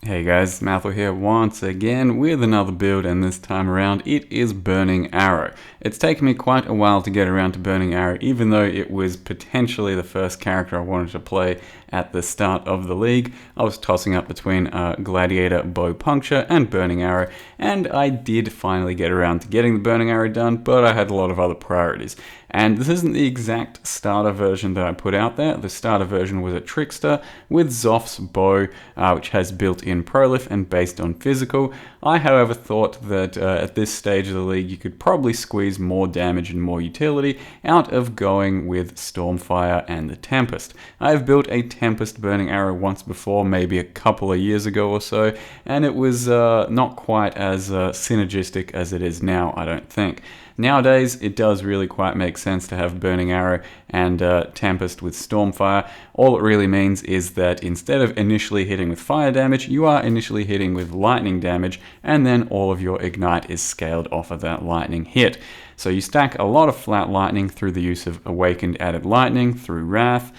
Hey guys, Mathel here once again with another build, and this time around it is Burning Arrow. It's taken me quite a while to get around to Burning Arrow, even though it was potentially the first character I wanted to play at the start of the league. I was tossing up between Gladiator, Bow Puncture, and Burning Arrow, and I did finally get around to getting the Burning Arrow done, but I had a lot of other priorities. And this isn't the exact starter version that I put out there. The starter version was a Trickster with Zoph's bow, which has built-in prolif and based on physical. I, however, thought that at this stage of the league you could probably squeeze more damage and more utility out of going with Stormfire and the Tempest. I've built a Tempest Burning Arrow once before, maybe a couple of years ago or so, and it was not quite as synergistic as it is now, I don't think. Nowadays, it does really quite make sense to have Burning Arrow and Tempest with Stormfire. All it really means is that instead of initially hitting with fire damage, you are initially hitting with lightning damage, and then all of your Ignite is scaled off of that lightning hit. So you stack a lot of flat lightning through the use of Awakened Added Lightning, through Wrath,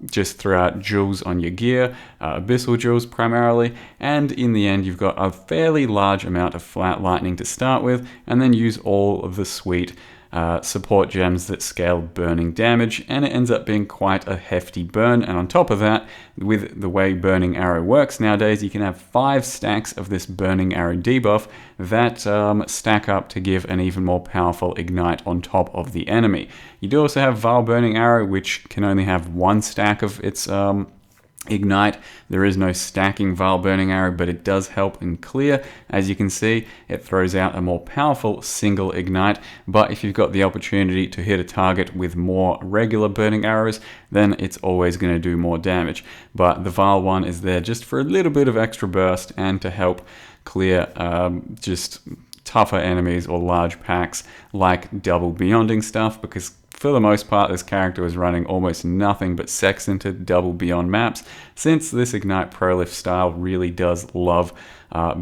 just throw out jewels on your gear, abyssal jewels primarily, and in the end you've got a fairly large amount of flat lightning to start with, and then use all of the sweet support gems that scale burning damage, and it ends up being quite a hefty burn. And on top of that, with the way Burning Arrow works nowadays, you can have 5 stacks of this Burning Arrow debuff that stack up to give an even more powerful Ignite on top of the enemy. You do also have Vile Burning Arrow, which can only have 1 stack of its Ignite. There is no stacking Vile Burning Arrow, but it does help in clear. As you can see, it throws out a more powerful single Ignite, but if you've got the opportunity to hit a target with more regular Burning Arrows, then it's always going to do more damage. But the Vile one is there just for a little bit of extra burst and to help clear just tougher enemies or large packs like double beyonding stuff, because for the most part, this character was running almost nothing but Sextant double beyond maps, since this Ignite Prolif style really does love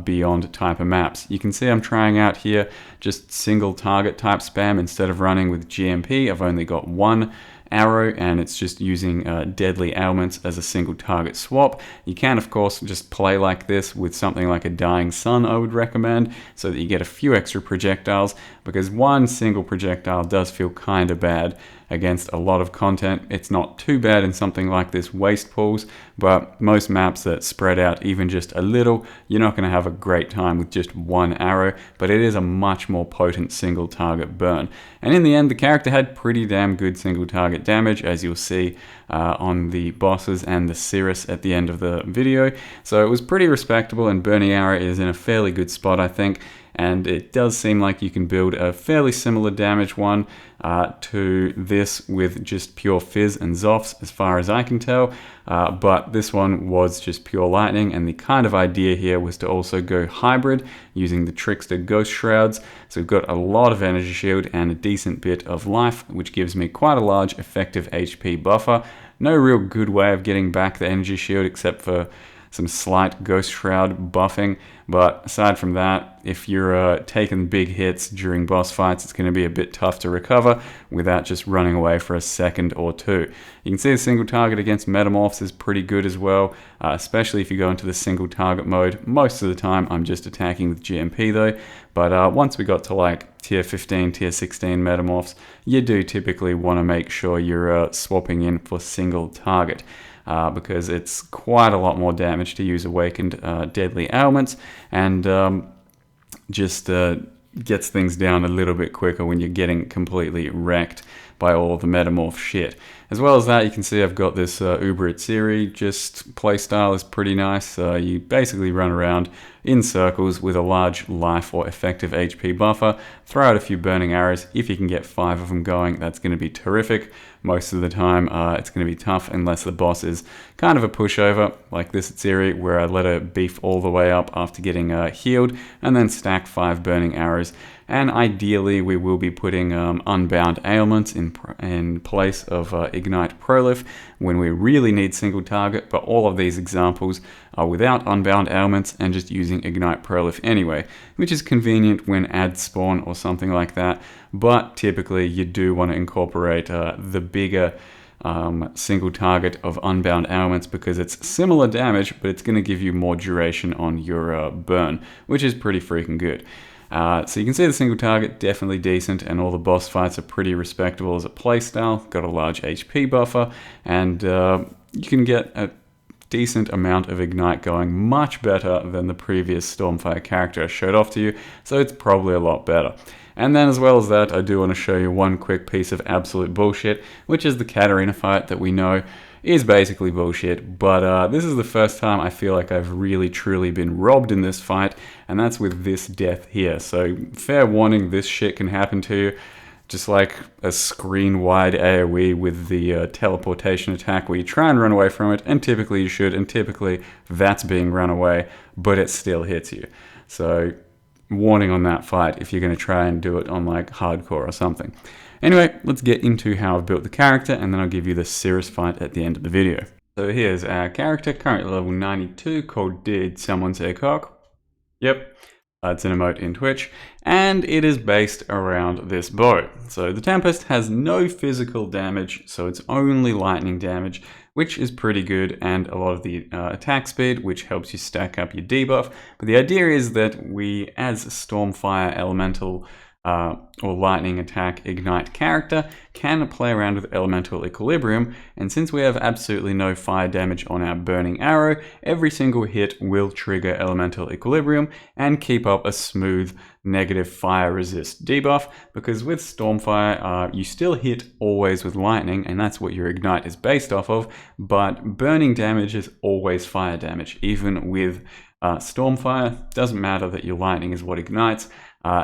beyond type of maps. You can see I'm trying out here just single target type spam. Instead of running with GMP, I've only got 1 arrow, and it's just using deadly ailments as a single target swap. You can of course just play like this with something like a Dying Sun, I would recommend, so that you get a few extra projectiles, because 1 single projectile does feel kind of bad against a lot of content. It's not too bad in something like this Waste Pools, but most maps that spread out even just a little, you're not going to have a great time with just 1 arrow, but it is a much more potent single target burn. And in the end, the character had pretty damn good single target damage, as you'll see on the bosses and the Cirrus at the end of the video. So it was pretty respectable, and Burning Arrow is in a fairly good spot, I think. And it does seem like you can build a fairly similar damage one to this with just pure Fizz and Zophs, as far as I can tell. But this one was just pure lightning, and the kind of idea here was to also go hybrid using the Trickster Ghost Shrouds. So we've got a lot of energy shield and a decent bit of life, which gives me quite a large effective HP buffer. No real good way of getting back the energy shield except for some slight Ghost Shroud buffing, but aside from that, if you're taking big hits during boss fights, it's going to be a bit tough to recover without just running away for a second or two. You can see the single target against Metamorphs is pretty good as well, especially if you go into the single target mode. Most of the time I'm just attacking with GMP though, but once we got to like tier 15, tier 16 Metamorphs, you do typically want to make sure you're swapping in for single target. Because it's quite a lot more damage to use Awakened Deadly Ailments, and just gets things down a little bit quicker when you're getting completely wrecked by all the Metamorph shit. As well as that, you can see I've got this Uber Itziri. Just playstyle is pretty nice. You basically run around in circles with a large life or effective HP buffer, throw out a few burning arrows. If you can get 5 of them going, that's going to be terrific. Most of the time it's going to be tough unless the boss is kind of a pushover, like this Itziri, where I let her beef all the way up after getting healed, and then stack 5 burning arrows. And ideally we will be putting Unbound Ailments in place of Ignite Prolif when we really need single target, but all of these examples are without Unbound Ailments and just using Ignite Prolif anyway, which is convenient when add spawn or something like that, but typically you do want to incorporate the bigger single target of unbound elements because it's similar damage, but it's going to give you more duration on your burn, which is pretty freaking good. So you can see the single target, definitely decent, and all the boss fights are pretty respectable as a playstyle. Got a large HP buffer, and you can get a decent amount of Ignite going, much better than the previous Stormfire character I showed off to you, so it's probably a lot better. And then as well as that, I do want to show you one quick piece of absolute bullshit, which is the Katarina fight that we know is basically bullshit, but this is the first time I feel like I've really truly been robbed in this fight, and that's with this death here. So fair warning, this shit can happen to you. Just like a screen-wide AoE with the teleportation attack where you try and run away from it, and typically you should, and typically that's being run away, but it still hits you. So warning on that fight if you're going to try and do it on like hardcore or something. Anyway, let's get into how I've built the character, and then I'll give you the Cirrus fight at the end of the video. So here's our character, currently level 92, called Did Someone Say Cock? Yep. It's an emote in Twitch, and it is based around this bow. So the Tempest has no physical damage, so it's only lightning damage, which is pretty good, and a lot of the attack speed, which helps you stack up your debuff. But the idea is that we, as a Stormfire Elemental or Lightning Attack Ignite character, can play around with Elemental Equilibrium, and since we have absolutely no fire damage on our Burning Arrow, every single hit will trigger Elemental Equilibrium and keep up a smooth negative fire resist debuff, because with Stormfire, you still hit always with Lightning, and that's what your Ignite is based off of, but burning damage is always fire damage, even with Stormfire. Doesn't matter that your Lightning is what ignites.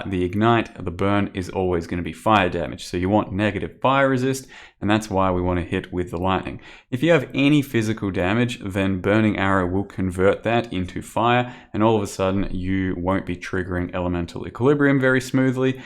The Ignite, the burn, is always going to be fire damage. So you want negative fire resist, and that's why we want to hit with the lightning. If you have any physical damage, then Burning Arrow will convert that into fire, and all of a sudden you won't be triggering Elemental Equilibrium very smoothly.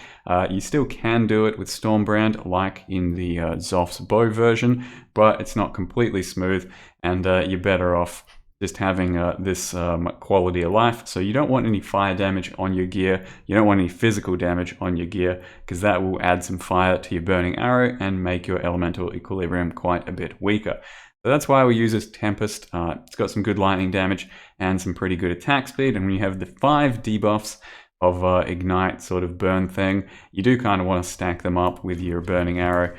You still can do it with Stormbrand, like in the Zoph's bow version, but it's not completely smooth, and you're better off just having this quality of life. So you don't want any fire damage on your gear, you don't want any physical damage on your gear, because that will add some fire to your Burning Arrow and make your Elemental Equilibrium quite a bit weaker. So that's why we use this Tempest. It's got some good lightning damage and some pretty good attack speed, and when you have the 5 debuffs of Ignite sort of burn thing, you do kind of want to stack them up with your Burning Arrow.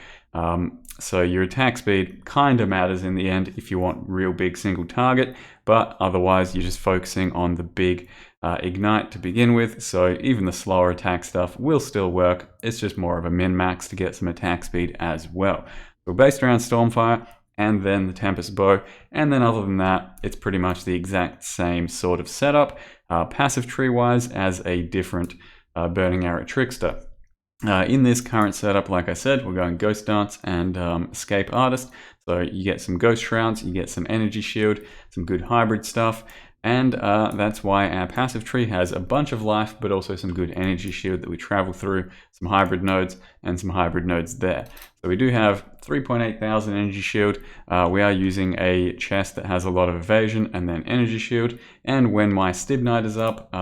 So your attack speed kind of matters in the end if you want real big single target, but otherwise you're just focusing on the big Ignite to begin with, so even the slower attack stuff will still work. It's just more of a min-max to get some attack speed as well. So based around Stormfire, and then the Tempest Bow, and then other than that, it's pretty much the exact same sort of setup, passive tree-wise, as a different Burning Arrow Trickster. In this current setup, like I said, we're going Ghost Dance and Escape Artist. So you get some Ghost Shrouds, you get some Energy Shield, some good hybrid stuff, and that's why our passive tree has a bunch of life, but also some good Energy Shield that we travel through, some hybrid nodes, and some hybrid nodes there. So we do have 3,800 Energy Shield. We are using a chest that has a lot of evasion and then Energy Shield, and when my Stibnite is up,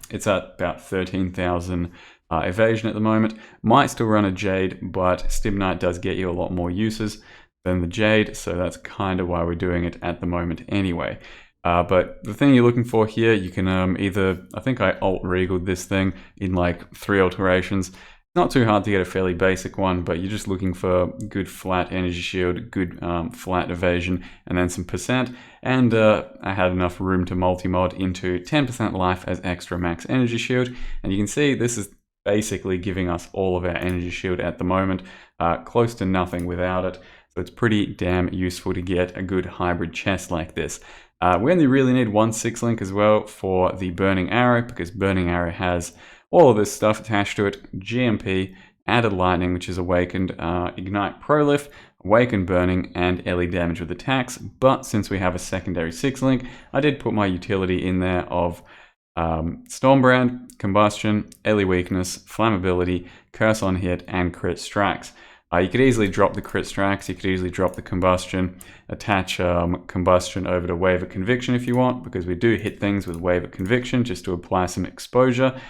it's at about 13,000 evasion at the moment. Might still run a Jade, but Stibnite does get you a lot more uses than the Jade, so that's kind of why we're doing it at the moment anyway. But the thing you're looking for here, you can either, I think I alt-regaled this thing in like 3 alterations. It's not too hard to get a fairly basic one, but you're just looking for good flat energy shield, good flat evasion, and then some percent. And I had enough room to multi-mod into 10% life as extra max energy shield. And you can see this is basically giving us all of our energy shield at the moment, close to nothing without it. So it's pretty damn useful to get a good hybrid chest like this. We only really need 1 6-link as well for the Burning Arrow, because Burning Arrow has all of this stuff attached to it: GMP, added lightning, which is awakened, ignite prolif, awakened burning, and LE damage with attacks. But since we have a secondary 6-link, I did put my utility in there of Stormbrand, Combustion, LE Weakness, Flammability, Curse on Hit, and Crit Strikes. You could easily drop the Crit Strikes, you could easily drop the Combustion, attach Combustion over to Wave of Conviction if you want, because we do hit things with Wave of Conviction just to apply some exposure.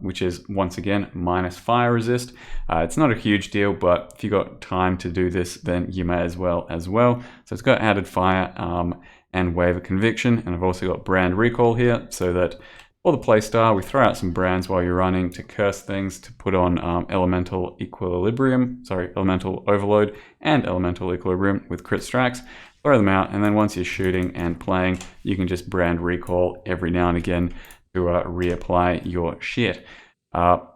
which is once again minus fire resist. It's not a huge deal, but if you got time to do this, then you may as well. So it's got added fire and wave of conviction, and I've also got brand recall here, so that for the playstyle, we throw out some brands while you're running to curse things, to put on elemental overload and elemental equilibrium with crit strikes. Throw them out, and then once you're shooting and playing, you can just brand recall every now and again to reapply your shit. So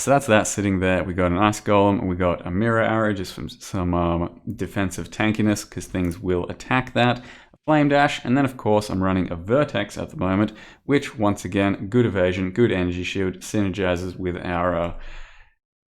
that's that sitting there. We got an ice golem, and we got a mirror arrow just from some defensive tankiness, because things will attack that. Flame dash, and then of course I'm running a vertex at the moment, which once again, good evasion, good energy shield, synergizes with our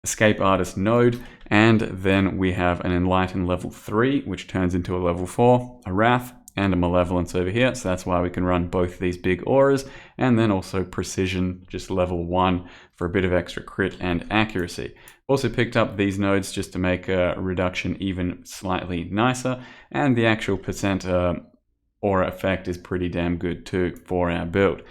escape artist node. And then we have an enlighten level 3, which turns into a level 4, a wrath, and a malevolence over here. So that's why we can run both these big auras, and then also precision, just level 1 for a bit of extra crit and accuracy. Also picked up these nodes just to make a reduction even slightly nicer, and the actual percent aura effect is pretty damn good too for our build.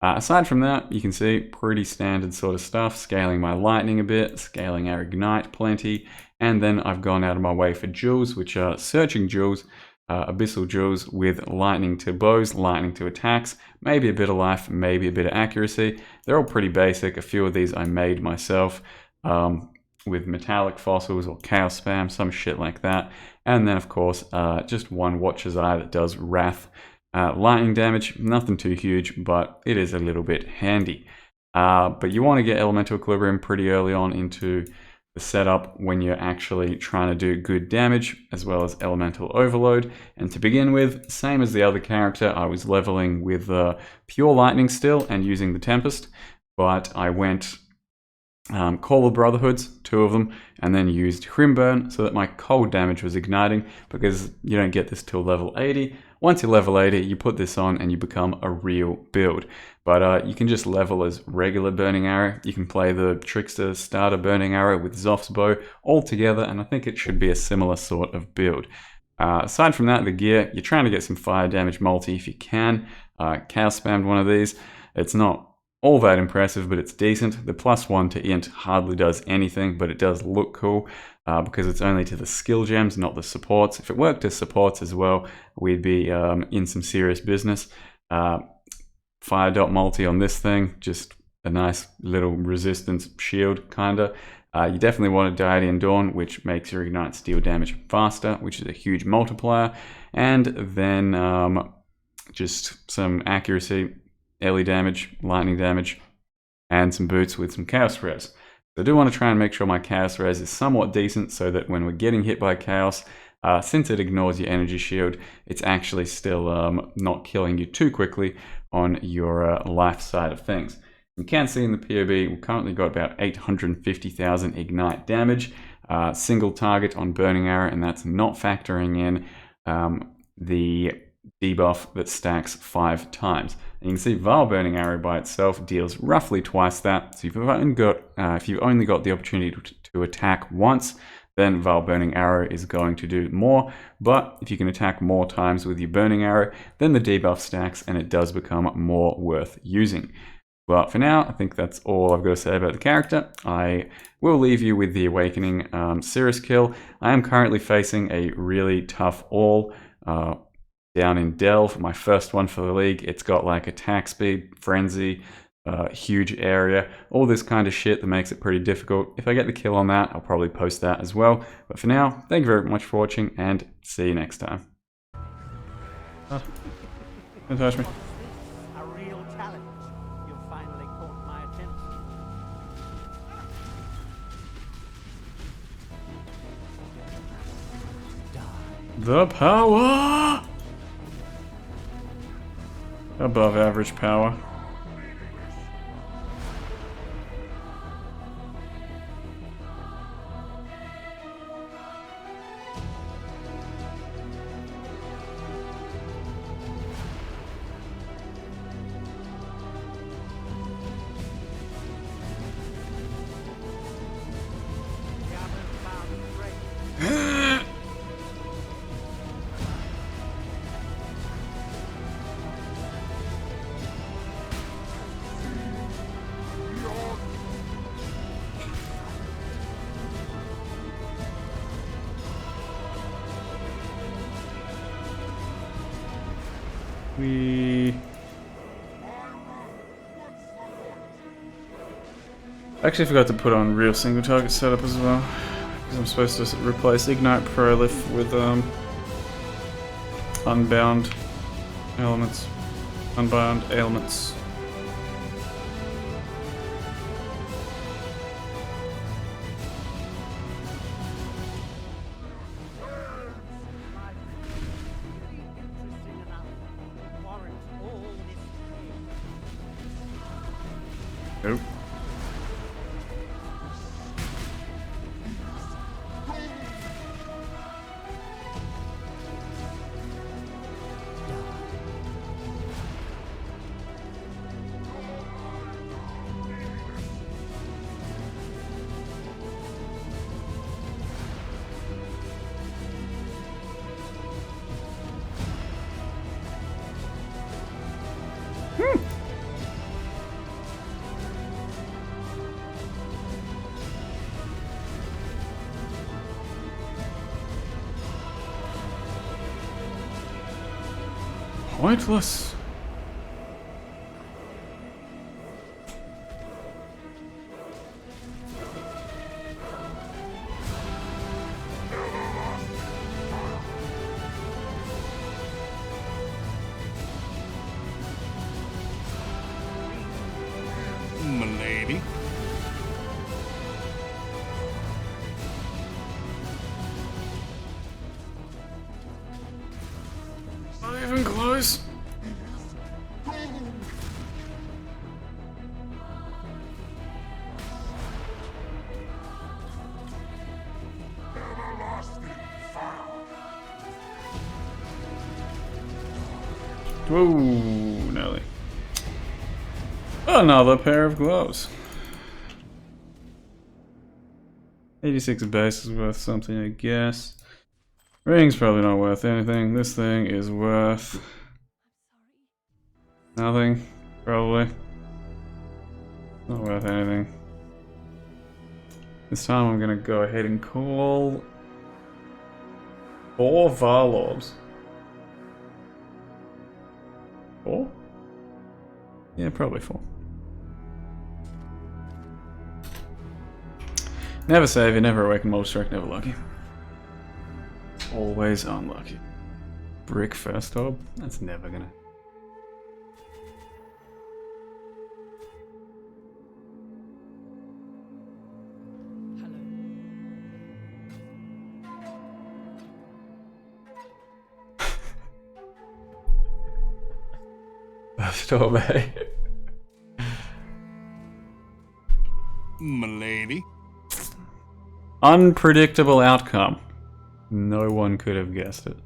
Aside from that, you can see pretty standard sort of stuff, scaling my lightning a bit, scaling our ignite plenty, and then I've gone out of my way for jewels, which are searching jewels, abyssal jewels with lightning to bows, lightning to attacks, maybe a bit of life, maybe a bit of accuracy. They're all pretty basic. A few of these I made myself with metallic fossils or chaos spam, some shit like that. And then of course, just one Watcher's Eye that does wrath lightning damage. Nothing too huge, but it is a little bit handy. But you want to get elemental equilibrium pretty early on into the setup when you're actually trying to do good damage, as well as elemental overload. And to begin with, same as the other character, I was leveling with pure lightning still and using the Tempest, but I went Call of Brotherhoods, 2 of them, and then used Hrimburn so that my cold damage was igniting, because you don't get this till level 80. Once you're level 80, you put this on and you become a real build. But you can just level as regular Burning Arrow. You can play the Trickster starter Burning Arrow with Zoph's bow all together, and I think it should be a similar sort of build. Aside from that, the gear, you're trying to get some fire damage multi if you can. Chaos spammed one of these. It's not all that impressive, but it's decent. The +1 to int hardly does anything, but it does look cool because it's only to the skill gems, not the supports. If it worked as supports as well, we'd be in some serious business. Fire dot multi on this thing, just a nice little resistance shield, kinda. You definitely want a Deity and Dawn, which makes your ignite steal damage faster, which is a huge multiplier. And then just some accuracy, Ellie damage, lightning damage, and some boots with some chaos res. So I do want to try and make sure my chaos res is somewhat decent, so that when we're getting hit by chaos, since it ignores your energy shield, it's actually still not killing you too quickly on your life side of things. You can see in the POB, we've currently got about 850,000 ignite damage, single target on Burning Arrow, and that's not factoring in the debuff that stacks 5 times. And you can see Vile Burning Arrow by itself deals roughly twice that. So if you've only got the opportunity to attack once, then Vile Burning Arrow is going to do more. But if you can attack more times with your Burning Arrow, then the debuff stacks and it does become more worth using. But for now, I think that's all I've got to say about the character. I will leave you with the Awakening Cirrus kill. I am currently facing a really tough all down in Delve, my first one for the league. It's got like attack speed, frenzy, huge area, all this kind of shit that makes it pretty difficult. If I get the kill on that, I'll probably post that as well. But for now, thank you very much for watching, and see you next time. Don't touch me. A real challenge. You've finally caught my attention. The power! Above average power. We... I actually forgot to put on real single target setup as well. Because I'm supposed to replace Ignite Prolif with unbound elements. Unbound ailments. Nope. Pointless. M'lady. Not even close. Whoa, Nelly. Another pair of gloves. 86 base is worth something, I guess. Ring's probably not worth anything. This thing is worth... nothing, probably. Not worth anything. This time I'm gonna go ahead and call... 4 Varlords. 4? Yeah, probably 4. Never save, never awaken, mold strike, never lucky. Always unlucky. Brick first orb? That's never gonna... First orb, eh? M'lady. Unpredictable outcome. No one could have guessed it.